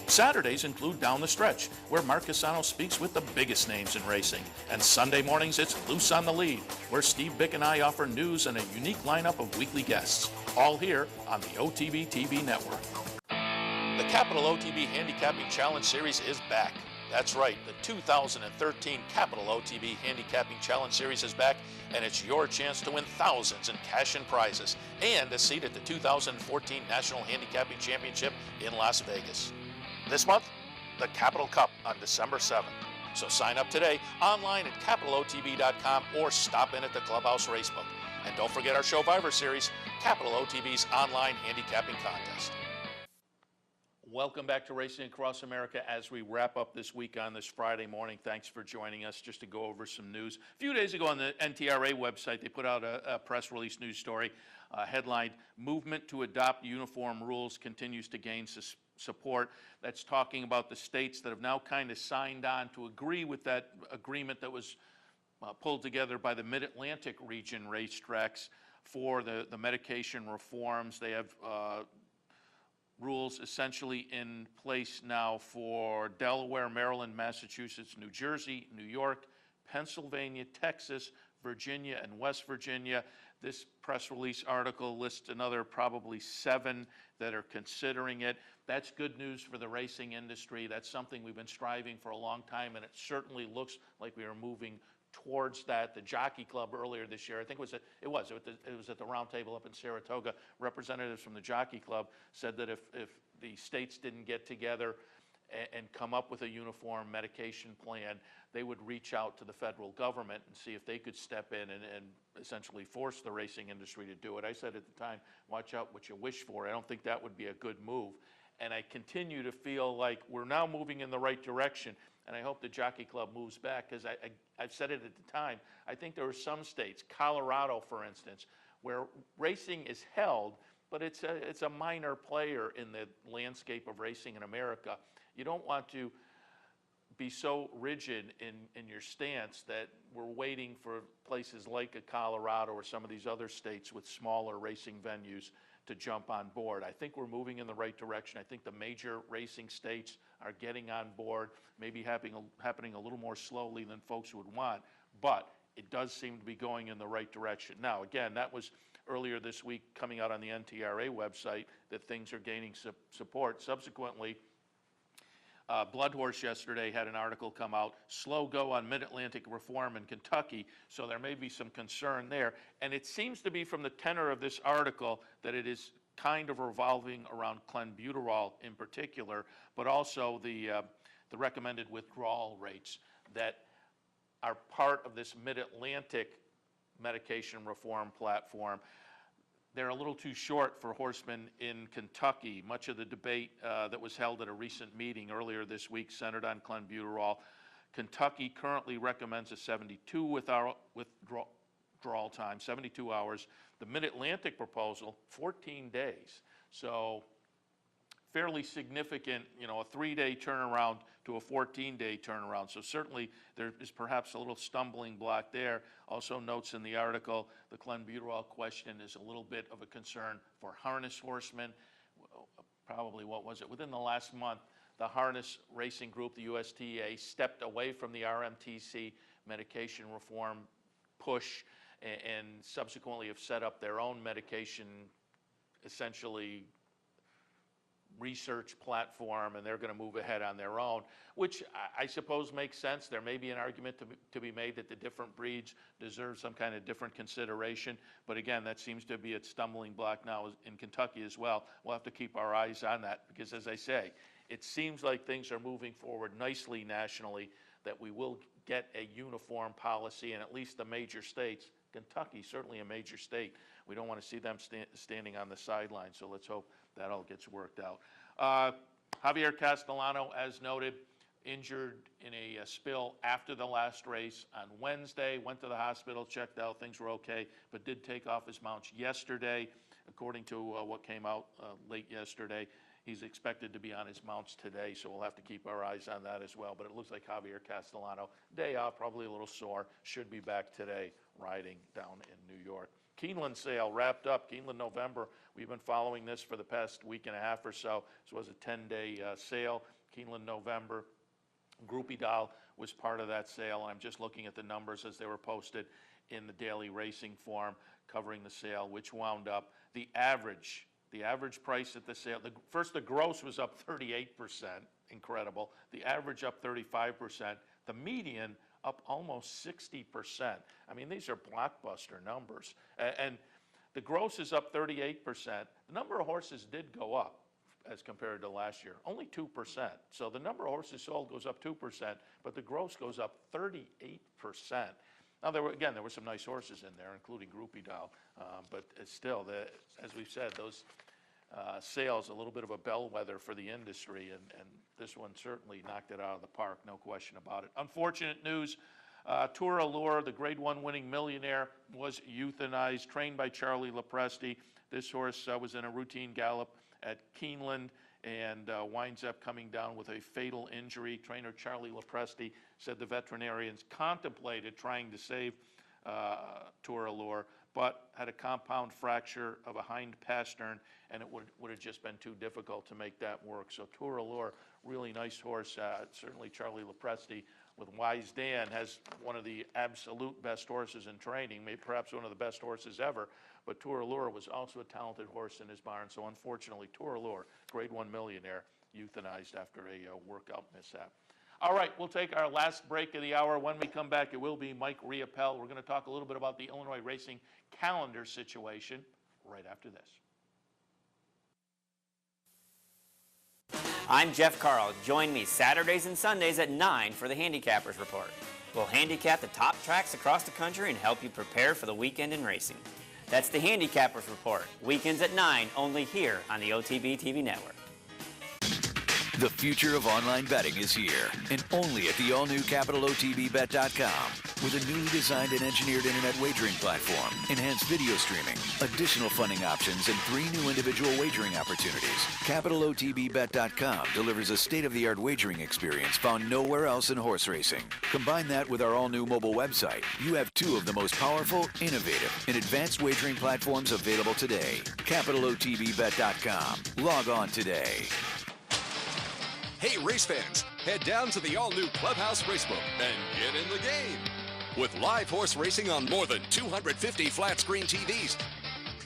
Saturdays include Down the Stretch, where Mark Casano speaks with the biggest names in racing. And Sunday mornings, it's Loose on the Lead, where Steve Bick and I offer news and a unique lineup of weekly guests. All here on the OTB TV network. The Capital OTB Handicapping Challenge Series is back. That's right, the 2013 Capital OTB Handicapping Challenge Series is back, and it's your chance to win thousands in cash and prizes and a seat at the 2014 National Handicapping Championship in Las Vegas. This month, the Capital Cup on December 7th. So sign up today online at capitalotb.com or stop in at the Clubhouse Racebook. And don't forget our Showviver series, Capital OTB's online handicapping contest. Welcome back to Racing Across America as we wrap up this week on this Friday morning. Thanks for joining us. Just to go over some news. A few days ago on the NTRA website, they put out a press release news story headlined, Movement to Adopt Uniform Rules Continues to Gain Support. That's talking about the states that have now kind of signed on to agree with that agreement that was pulled together by the Mid-Atlantic region racetracks for the medication reforms. They have rules essentially in place now for Delaware, Maryland, Massachusetts, New Jersey, New York, Pennsylvania, Texas, Virginia, and West Virginia. This press release article lists another probably 7 that are considering it. That's good news for the racing industry. That's something we've been striving for a long time, and it certainly looks like we are moving towards that. The Jockey Club earlier this year, I think it was at the round table up in Saratoga. Representatives from the Jockey Club said that if the states didn't get together and come up with a uniform medication plan, they would reach out to the federal government and see if they could step in and essentially force the racing industry to do it. I said at the time, watch out what you wish for. I don't think that would be a good move. And I continue to feel like we're now moving in the right direction. And I hope the Jockey Club moves back, because I've said it at the time. I think there are some states, Colorado, for instance, where racing is held, but it's a minor player in the landscape of racing in America. You don't want to be so rigid in your stance that we're waiting for places like a Colorado or some of these other states with smaller racing venues to jump on board. I think we're moving in the right direction. I think the major racing states are getting on board, maybe happening a little more slowly than folks would want, but it does seem to be going in the right direction. Now, again, that was earlier this week coming out on the NTRA website that things are gaining support. Subsequently, Blood Horse yesterday had an article come out, slow go on Mid-Atlantic reform in Kentucky, so there may be some concern there. And it seems to be from the tenor of this article that it is kind of revolving around clenbuterol in particular, but also the recommended withdrawal rates that are part of this Mid-Atlantic medication reform platform. They're a little too short for horsemen in Kentucky. Much of the debate that was held at a recent meeting earlier this week centered on clenbuterol. Kentucky currently recommends a 72 withdrawal time, 72 hours. The Mid-Atlantic proposal, 14 days. So fairly significant, a 3-day turnaround to a 14-day turnaround. So certainly there is perhaps a little stumbling block there. Also notes in the article, the clenbuterol question is a little bit of a concern for harness horsemen. Probably, within the last month, the harness racing group, the USTA, stepped away from the RMTC medication reform push and subsequently have set up their own medication, essentially research platform, and they're going to move ahead on their own, which I suppose makes sense. There may be an argument to be made that the different breeds deserve some kind of different consideration, but again, that seems to be a stumbling block now in Kentucky as well. We'll have to keep our eyes on that, because as I say, it seems like things are moving forward nicely nationally, that we will get a uniform policy in at least the major states. Kentucky, certainly a major state. We don't want to see them standing on the sidelines, so let's hope that all gets worked out. Javier Castellano, as noted, injured in a spill after the last race on Wednesday, went to the hospital, checked out, things were okay, but did take off his mounts yesterday. According to what came out late yesterday, he's expected to be on his mounts today, so we'll have to keep our eyes on that as well. But it looks like Javier Castellano, day off, probably a little sore, should be back today riding down in New York. Keeneland sale wrapped up, Keeneland November. We've been following this for the past week and a half or so. This was a 10-day sale, Keeneland November. Groupie Doll was part of that sale. I'm just looking at the numbers as they were posted in the Daily Racing Form covering the sale, which wound up the average price at the sale. The gross was up 38%, incredible. The average up 35%. The median up almost 60%. I mean, these are blockbuster numbers. And the gross is up 38%. The number of horses did go up as compared to last year, only 2%. So the number of horses sold goes up 2%, but the gross goes up 38%. Now, there were some nice horses in there, including Groupie Doll, but it's still, as we've said, those sales a little bit of a bellwether for the industry, and this one certainly knocked it out of the park, no question about it. Unfortunate news, Tour Allure, the Grade 1 winning Millionaire, was euthanized, trained by Charlie Lopresti. This horse was in a routine gallop at Keeneland and winds up coming down with a fatal injury. Trainer Charlie Lopresti said the veterinarians contemplated trying to save Tour Allure, but had a compound fracture of a hind pastern, and it would have just been too difficult to make that work. So Tour Allure, really nice horse. Certainly Charlie Lopresti with Wise Dan has one of the absolute best horses in training, maybe perhaps one of the best horses ever. But Tour Allure was also a talented horse in his barn. So unfortunately, Tour Allure, Grade 1 millionaire, euthanized after a workout mishap. All right, we'll take our last break of the hour. When we come back, it will be Mike Riopel. We're going to talk a little bit about the Illinois racing calendar situation right after this. I'm Jeff Carl. Join me Saturdays and Sundays at 9 for the Handicappers Report. We'll handicap the top tracks across the country and help you prepare for the weekend in racing. That's the Handicappers Report, weekends at 9, only here on the OTB TV network. The future of online betting is here, and only at the all-new CapitalOTBBet.com. With a newly designed and engineered internet wagering platform, enhanced video streaming, additional funding options, and 3 new individual wagering opportunities, CapitalOTBBet.com delivers a state-of-the-art wagering experience found nowhere else in horse racing. Combine that with our all-new mobile website. You have 2 of the most powerful, innovative, and advanced wagering platforms available today. CapitalOTBBet.com. Log on today. Hey, race fans, head down to the all-new Clubhouse Racebook and get in the game. With live horse racing on more than 250 flat-screen TVs,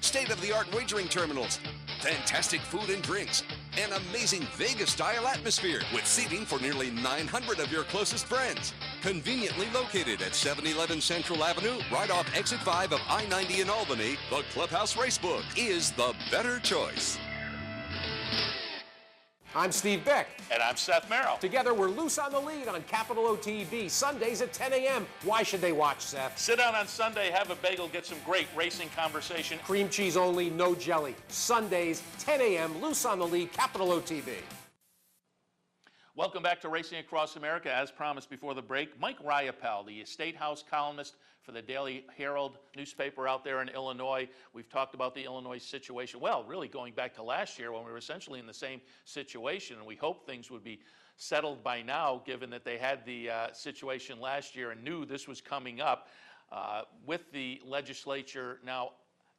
state-of-the-art wagering terminals, fantastic food and drinks, an amazing Vegas-style atmosphere with seating for nearly 900 of your closest friends. Conveniently located at 711 Central Avenue, right off Exit 5 of I-90 in Albany, the Clubhouse Racebook is the better choice. I'm Steve Beck. And I'm Seth Merrill. Together, we're loose on the lead on Capital OTB, Sundays at 10 a.m. Why should they watch, Seth? Sit down on Sunday, have a bagel, get some great racing conversation. Cream cheese only, no jelly. Sundays, 10 a.m., loose on the lead, Capital OTB. Welcome back to Racing Across America. As promised before the break, Mike Riopel, the State House columnist for the Daily Herald newspaper out there in Illinois. We've talked about the Illinois situation, well, really going back to last year when we were essentially in the same situation, and we hoped things would be settled by now, given that they had the situation last year and knew this was coming up. With the legislature now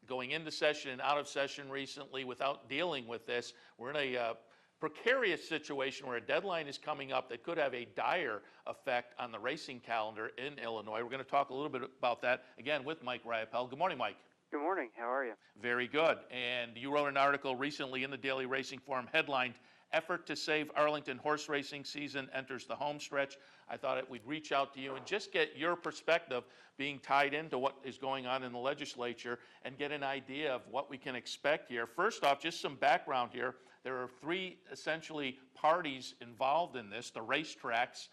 going into session and out of session recently without dealing with this, we're in a precarious situation where a deadline is coming up that could have a dire effect on the racing calendar in Illinois. We're going to talk a little bit about that, again, with Mike Riopel. Good morning, Mike. Good morning. How are you? Very good. And you wrote an article recently in the Daily Racing Forum headlined, Effort to Save Arlington Horse Racing Season Enters the Home Stretch. I thought we'd reach out to you and just get your perspective, being tied into what is going on in the legislature, and get an idea of what we can expect here. First off, just some background here. There are 3 essentially parties involved in this, the racetracks,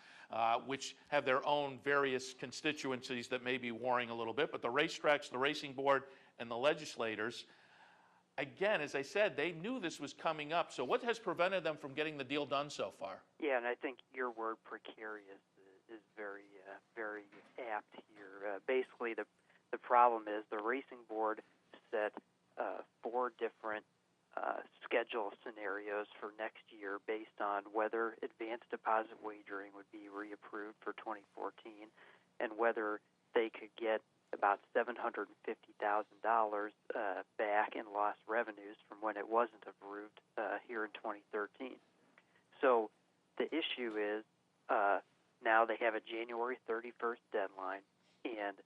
which have their own various constituencies that may be warring a little bit, but the racetracks, the racing board, and the legislators, again, as I said, they knew this was coming up. So what has prevented them from getting the deal done so far? Yeah, and I think your word precarious is very, very apt here. Basically, the problem is the racing board set 4 different schedule scenarios for next year based on whether advanced deposit wagering would be reapproved for 2014 and whether they could get about $750,000 back in lost revenues from when it wasn't approved here in 2013. So the issue is now they have a January 31st deadline, and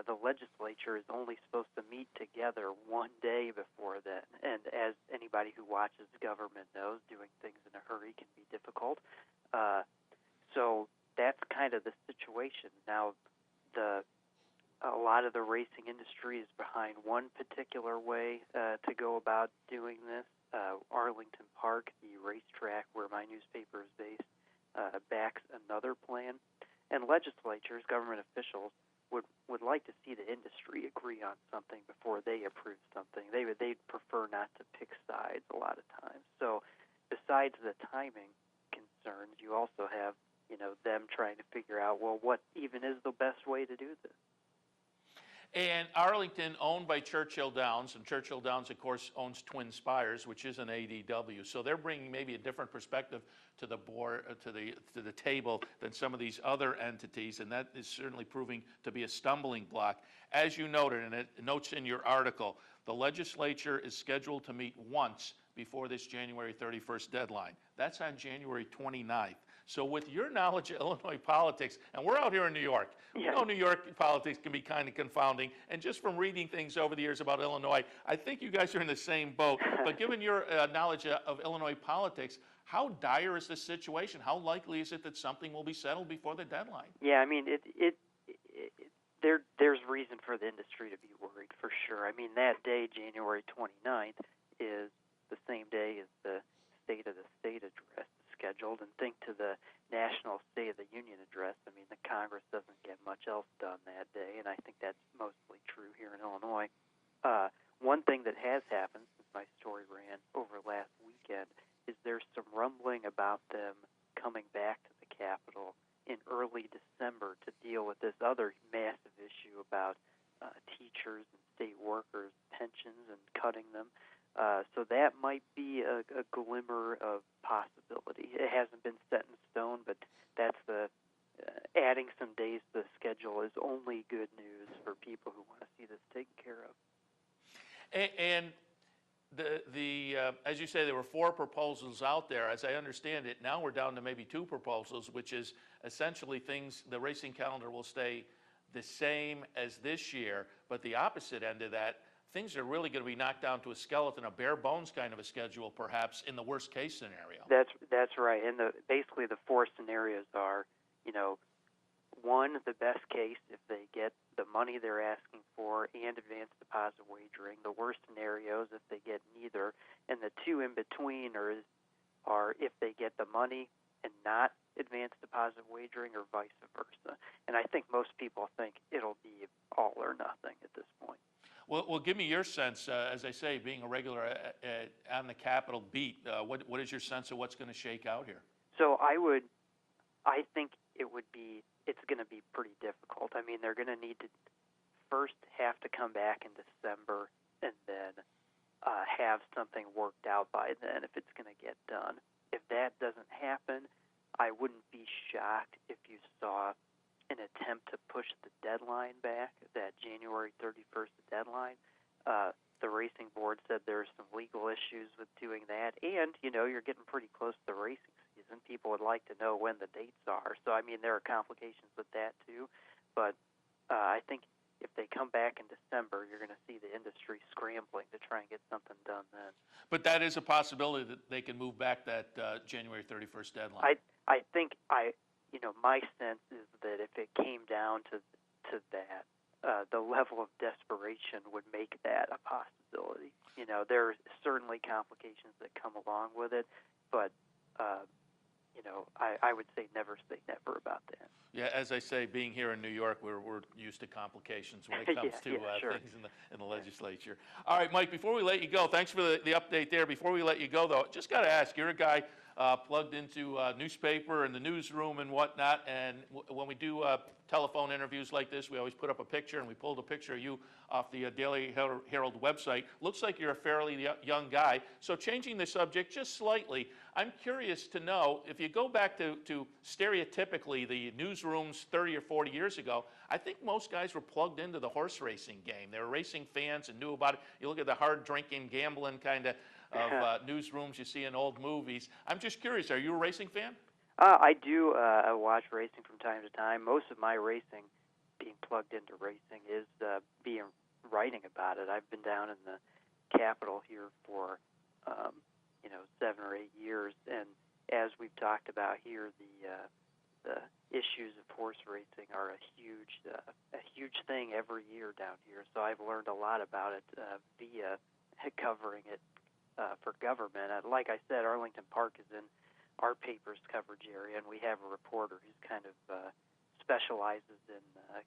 the legislature is only supposed to meet together one day before then. And as anybody who watches government knows, doing things in a hurry can be difficult. So that's kind of the situation. Now, a lot of the racing industry is behind one particular way to go about doing this. Arlington Park, the racetrack where my newspaper is based, backs another plan. And legislatures, government officials, would like to see the industry agree on something before they approve something. They'd prefer not to pick sides a lot of times. So besides the timing concerns, you also have, them trying to figure out, well, what even is the best way to do this? And Arlington, owned by Churchill Downs, and Churchill Downs, of course, owns Twin Spires, which is an ADW. So they're bringing maybe a different perspective to the board, to the table than some of these other entities, and that is certainly proving to be a stumbling block. As you noted, and it notes in your article, the legislature is scheduled to meet once before this January 31st deadline. That's on January 29th. So with your knowledge of Illinois politics, and we're out here in New York, we know New York politics can be kind of confounding, and just from reading things over the years about Illinois, I think you guys are in the same boat. But given your knowledge of Illinois politics, how dire is this situation? How likely is it that something will be settled before the deadline? Yeah, I mean, there's reason for the industry to be worried, for sure. I mean, that day, January 29th, is the same day as the State of the State address is scheduled, and think to the National State of the Union address. I mean, the Congress doesn't get much else done that day, and I think that's mostly true here in Illinois. One thing that has happened since my story ran over last weekend is there's some rumbling about them coming back to the Capitol in early December to deal with this other massive issue about teachers and state workers' pensions and cutting them. So that might be a glimmer of possibility. It hasn't been set in stone, but that's adding some days to the schedule is only good news for people who want to see this taken care of. And as you say, there were 4 proposals out there. As I understand it, now we're down to maybe 2 proposals, which is essentially the racing calendar will stay the same as this year, but the opposite end of that, things are really going to be knocked down to a skeleton, a bare bones kind of a schedule, perhaps, in the worst case scenario. That's right. And basically the 4 scenarios are, 1, the best case, if they get the money they're asking for and advance deposit wagering. The worst scenarios if they get neither, and the 2 in between are if they get the money and not advance deposit wagering, or vice versa. And I think most people think it'll be all or nothing at this point. Well, give me your sense, as I say, being a regular on the Capitol beat, what is your sense of what's going to shake out here? So I think it's going to be pretty difficult. I mean, they're going to need to first have to come back in December and then have something worked out by then if it's going to get done. If that doesn't happen, I wouldn't be shocked if you saw an attempt to push the deadline back, that January 31st deadline. The racing board said there's some legal issues with doing that, and, you're getting pretty close to the racing season. People would like to know when the dates are. So, I mean, there are complications with that, too. But I think if they come back in December, you're going to see the industry scrambling to try and get something done then. But that is a possibility that they can move back that January 31st deadline. I think my sense is that if it came down to that, the level of desperation would make that a possibility. There are certainly complications that come along with it, but I would say never about that. Yeah, as I say, being here in New York, we're used to complications when it comes to sure. things in the legislature. All right, Mike, before we let you go, thanks for the update there. Before we let you go, though, just got to ask, you're a guy plugged into newspaper and the newsroom and whatnot, and when we do telephone interviews like this, we always put up a picture, and we pulled a picture of you off the Daily Herald website. Looks like you're a fairly young guy. So changing the subject just slightly, I'm curious to know, if you go back to stereotypically the newsrooms 30 or 40 years ago, I think most guys were plugged into the horse racing game. They were racing fans and knew about it. You look at the hard drinking, gambling kind of newsrooms you see in old movies. I'm just curious, are you a racing fan? I do watch racing from time to time. Most of my racing, being plugged into racing, is writing about it. I've been down in the Capitol here for 7 or 8 years, and as we've talked about here, the issues of horse racing are a huge thing every year down here. So I've learned a lot about it via covering it for government. Like I said, Arlington Park is in our paper's coverage area, and we have a reporter who's kind of specializes in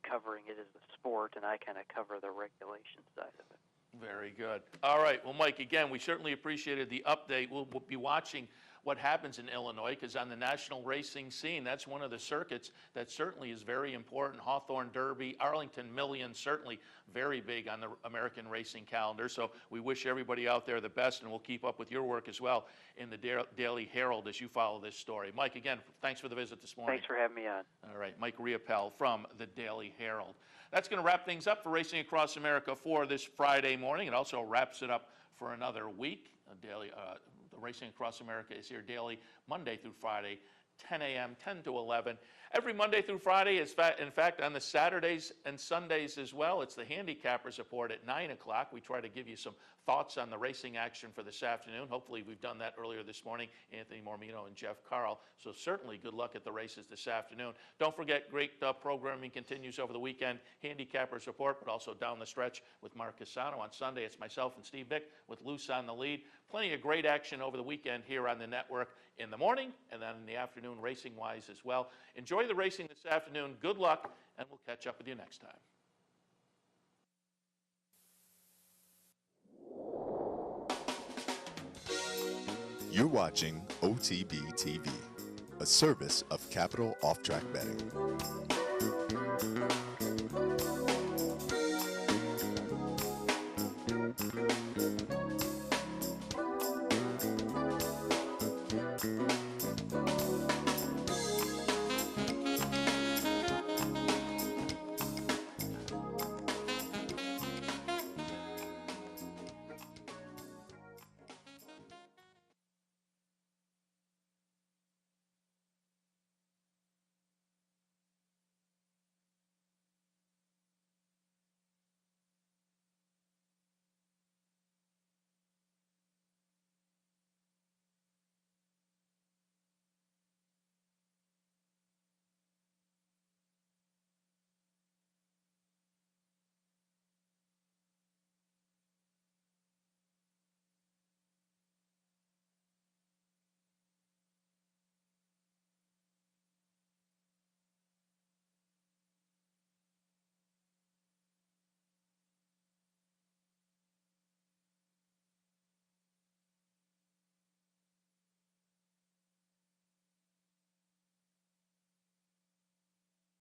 covering it as a sport, and I kind of cover the regulation side of it. Very good. All right. Well, Mike, again, we certainly appreciated the update. We'll be watching what happens in Illinois, because on the national racing scene, that's one of the circuits that certainly is very important. Hawthorne Derby, Arlington Million, certainly very big on the American racing calendar. So we wish everybody out there the best, and we'll keep up with your work as well in the Daily Herald as you follow this story. Mike, again, thanks for the visit this morning. Thanks for having me on. All right, Mike Riopel from the Daily Herald. That's going to wrap things up for Racing Across America for this Friday morning. It also wraps it up for another week. The Racing Across America is here daily, Monday through Friday, 10 a.m., 10 to 11. Every Monday through Friday, in fact, on the Saturdays and Sundays as well, it's the Handicappers Report at 9 o'clock. We try to give you some thoughts on the racing action for this afternoon. Hopefully, we've done that earlier this morning, Anthony Mormino and Jeff Carl. So certainly good luck at the races this afternoon. Don't forget, great programming continues over the weekend. Handicappers Report, but also down the stretch with Mark Cassano. On Sunday, it's myself and Steve Bick with Luce on the lead. Plenty of great action over the weekend here on the network in the morning and then in the afternoon racing-wise as well. Enjoy the racing this afternoon. Good luck, and we'll catch up with you next time. You're watching OTB TV, a service of Capital Off Track Betting.